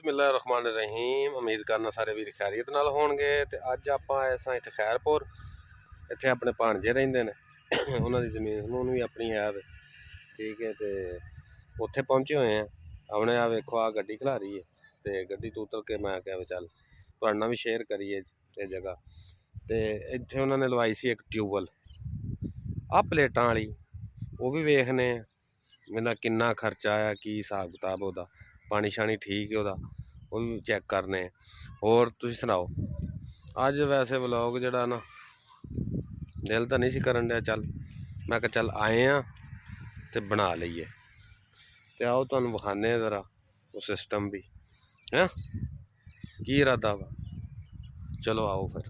ਬਿਸਮਿਲ੍ਲਾਹਿਰਰਹਿਮਾनिर्रहीम। उम्मीद करना सारे वीर खैरियत नाल होणगे। ते अज आपां आए सां इत्थे खैरपुर। इत्थे अपने भाणजे रहिंदे ने, उन्हां दी जमीन समून भी अपनी है। ठीक है, ते उत्थे पहुंचे हुए हैं। हमने आ वेखो आ गड्डी खलारी है, ते गड्डी तो उतर के मैं कहा चल तुहाडे नाल भी शेयर करिए ये जगह। ते इत्थे उन्होंने लवाई सी एक ट्यूबवैल आ प्लेटां वाली, वो भी वेखने मेरा किन्ना खर्चा आया, की हिसाब किताब उहदा, पानी शानी ठीक है उहदा, वो भी चैक करने। होर तुसीं सुनाओ। अज वैसे व्लॉग जिहड़ा ना दिल तो नहीं सी करन दिया, चल मैं कहा चल आए हैं ते बना लईए। ते आओ तुहानूं विखाने ज़रा वो सिस्टम भी है की इरादा वा। चलो आओ फिर।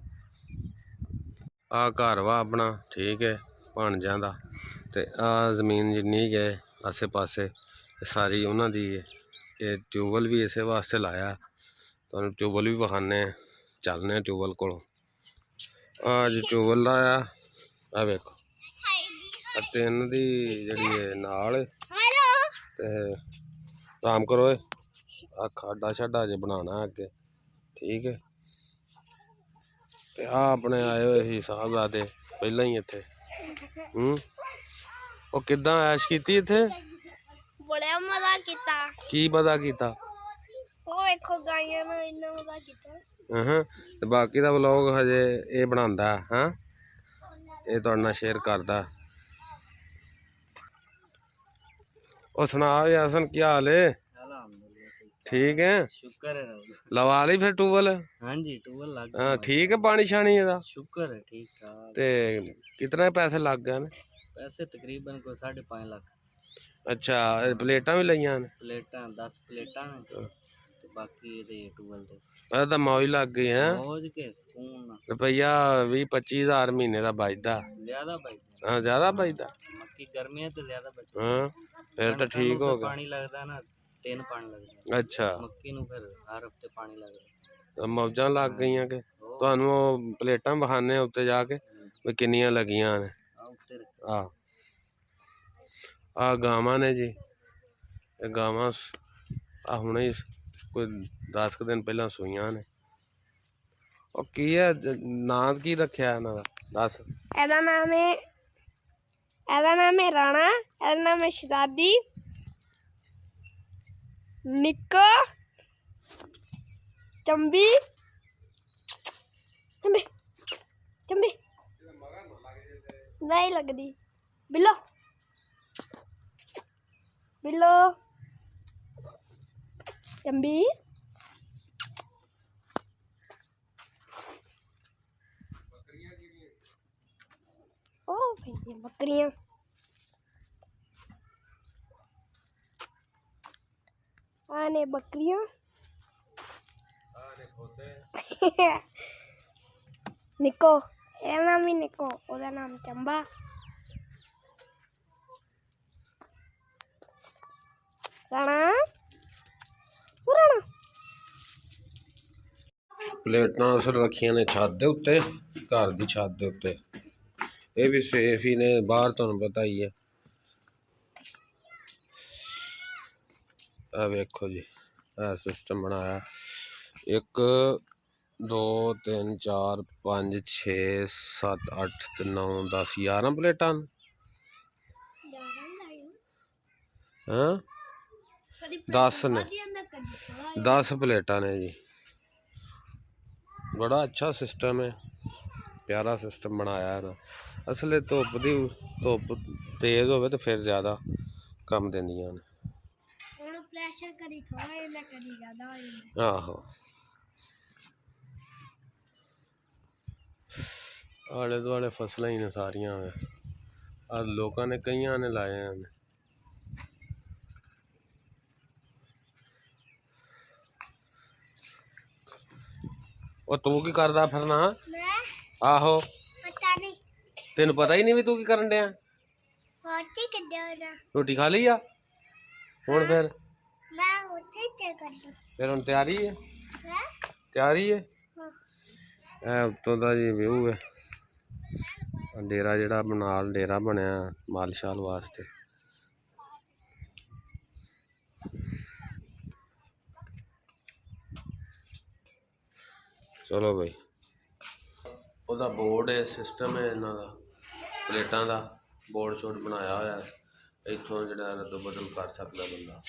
आ घर वा अपना, ठीक है, भाणजियां दा। ते आ जमीन जिन्नी गै आसे पासे सारी उन्हां दी। ये ट्यूबवैल भी इस वास्ते लाया, तुहानूं ट्यूबवैल भी विखाने। चलने ट्यूबवैल कोलों। अज ट्यूबवैल लाया, आ वेखो तीन दी जिहड़ी नाल ते आराम करो। आ खाडा शाडा जे बनाना अगे, ठीक है। ते आ अपने आए हुए ही साहबजादे पहला ही इत्थे। ओ किदां ऐश कीती इत्थे? बड़ा मजा कीता। की मजा कीता? ओ वेखो गाइयां नाल इन्ना मजा कीता। ते बाकी दा व्लॉग हजे ये बनांदा है, हाँ ये तुहाडे नाल शेयर करदा। ओ सुना यासन, क्या हाल है? ठीक है, शुक्र है। लवा ली फिर ट्यूबवैल? हाँ जी, ट्यूबवेल लग हाँ ठीक है, पानी शानी दा शुक्र है, ठीक ठाक। ते कितने पैसे लग गए? पैसे तकरीबन कोई 5.5 लाख। अच्छा, प्लेटां भी लईयां ने? प्लेटां 10 प्लेटां ते बाकी ये ट्यूबवेल दे तो मौज लग गई है। मौज के सुकून। रुपया 20-25 हज़ार महीने का बचदा। ज्यादा बचदा। हाँ ज्यादा बचदा। मक्की गर्मियां तो ज्यादा बचदा। हाँ फिर तो ठीक हो गया। पानी लगदा ना, 3 पानी लगदा। अच्छा, मक्की नूं फिर हर हफ्ते पानी लगदा। तो मौजां लग गई के तुहानूं प्लेटां विखाने उत्ते जाके भी किन्नियां लगियां ने। आ गावां ने जी, गावां आ हुणे कोई 10 दिन पहला सूईयां ने। और की है नाम की रखिया इन्हां दा? दस। एदा नाम है राणा, एदा नाम है शहजादी, निक्को, चंबी, चंबी चंबी नहीं लगदी, बिल्लो बिल्लो, चंबी, ओ भैया बकरियां। आने बकरियां। निको, एदा नाम ही निको, ओदा नाम चंबा। राणा, राणा। प्लेटां असल रखियां ने छत दे उत्ते, घर दी छत दे उत्ते। ये भी सेफ ही ने, बाहर तुहानूं पता ही है। आ वेखो जी, सिस्टम बनाया 1 2 3 4 5 6 7 8 9 10 11 प्लेटां। हाँ 10 ने, 10 प्लेटां ने जी। बड़ा अच्छा सिस्टम है, प्यारा सिस्टम बनाया है ना। असले धुप तेज हो तो फिर ज़्यादा कम देंदियां ने। आहो आले दुआले फसलें ही ने सारियां, लोगों ने कईयां ने लाए हैं। और तू की करदा फिरना? आहो तेन पता ही नहीं भी तू की करन दिया। रोटी खा ली आ हुण? फिर हुण तैयारी है? तैयारी है। उत्तों का जी व्यू है, डेरा जिहड़ा नाल डेरा बनया माल शाल वास्ते। ਚਲੋ ਬਈ, ਉਹਦਾ ਬੋਰਡ ਹੈ, ਸਿਸਟਮ ਹੈ ਇਹਨਾਂ ਦਾ, ਪਲੇਟਾਂ ਦਾ ਬੋਰਡ ਸ਼ੋਰਡ ਬਣਾਇਆ ਹੋਇਆ ਹੈ। ਇੱਥੋਂ ਜਿਹੜਾ ਰੱਦੋ ਬਦਲ ਕਰ ਸਕਦਾ ਬੰਦਾ।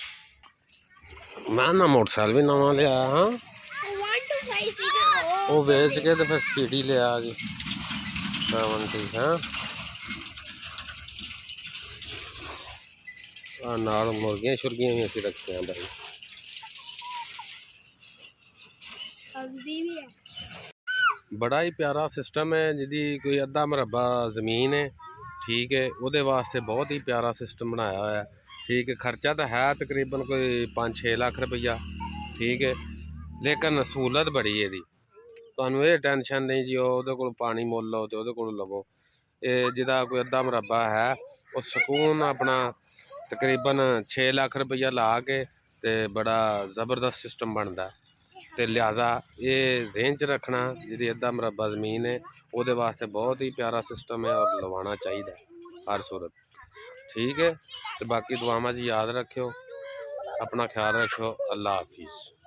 ਮੈਂ ਨਾ ਮੋਟਰਸਾਈਕਲ ਵੀ ਨਵਾਂ ਲਿਆ ਹਾਂ, 125 ਸੀਗਾ ਉਹ ਵੇਚ ਕੇ ਤੇ ਫਿਰ ਸੀਡੀ ਲਿਆ ਜੀ 70 ਹਾਂ। ਆ ਨਾਲ ਮੁਰਗੀਆਂ ਸ਼ੁਰਗੀਆਂ ਵੀ ਅਸੀਂ ਰੱਖੀਆਂ ਬਾਈ। ਸਬਜ਼ੀ ਵੀ ਹੈ। ਬੜਾ ਹੀ ਪਿਆਰਾ ਸਿਸਟਮ ਹੈ। ਜਿਹਦੀ ਕੋਈ ਅੱਧਾ ਮੁਰੱਬਾ ਜ਼ਮੀਨ ਹੈ, ਠੀਕ ਹੈ, ਉਹਦੇ ਵਾਸਤੇ ਬਹੁਤ ਹੀ ਪਿਆਰਾ ਸਿਸਟਮ ਬਣਾਇਆ ਹੋਇਆ। ਠੀਕ ਹੈ, ਖਰਚਾ ਤਾਂ ਹੈ ਤਕਰੀਬਨ ਕੋਈ 5-6 ਲੱਖ ਰੁਪਈਆ, ਠੀਕ ਹੈ, ਲੇਕਿਨ ਸਹੂਲਤ ਬੜੀ ਇਹਦੀ। ਤੁਹਾਨੂੰ ਇਹ ਟੈਨਸ਼ਨ ਨਹੀਂ ਜੀ ਉਹਦੇ ਕੋਲ ਪਾਣੀ ਮੁੱਲ ਲਓ ਤੇ ਉਹਦੇ ਕੋਲ ਲਵੋ। ਇਹ ਜਿਹਦਾ ਕੋਈ ਅੱਧਾ ਮੁਰੱਬਾ ਹੈ ਉਹ ਸਕੂਨ ਆਪਣਾ ਤਕਰੀਬਨ 6 ਲੱਖ ਰੁਪਈਆ ਲਾ ਕੇ ਤੇ ਬੜਾ ਜ਼ਬਰਦਸਤ ਸਿਸਟਮ ਬਣਦਾ। ਤੇ ਲਿਹਾਜ਼ਾ ਇਹ ਜ਼ਿਹਨ 'ਚ ਰੱਖਣਾ, ਜਿਹਦੀ ਅੱਧਾ ਮੁਰੱਬਾ ਜ਼ਮੀਨ ਹੈ ਉਹਦੇ ਵਾਸਤੇ ਬਹੁਤ ਹੀ ਪਿਆਰਾ ਸਿਸਟਮ ਹੈ ਔਰ ਲਵਾਉਣਾ ਚਾਹੀਦਾ ਹਰ ਸੂਰਤ। ਠੀਕ ਹੈ, ਤੇ ਬਾਕੀ ਦੁਆਵਾਂ 'ਚ ਯਾਦ ਰੱਖਿਓ, ਆਪਣਾ ਖਿਆਲ ਰੱਖਿਓ। ਅੱਲਾ ਹਾਫਿਜ਼।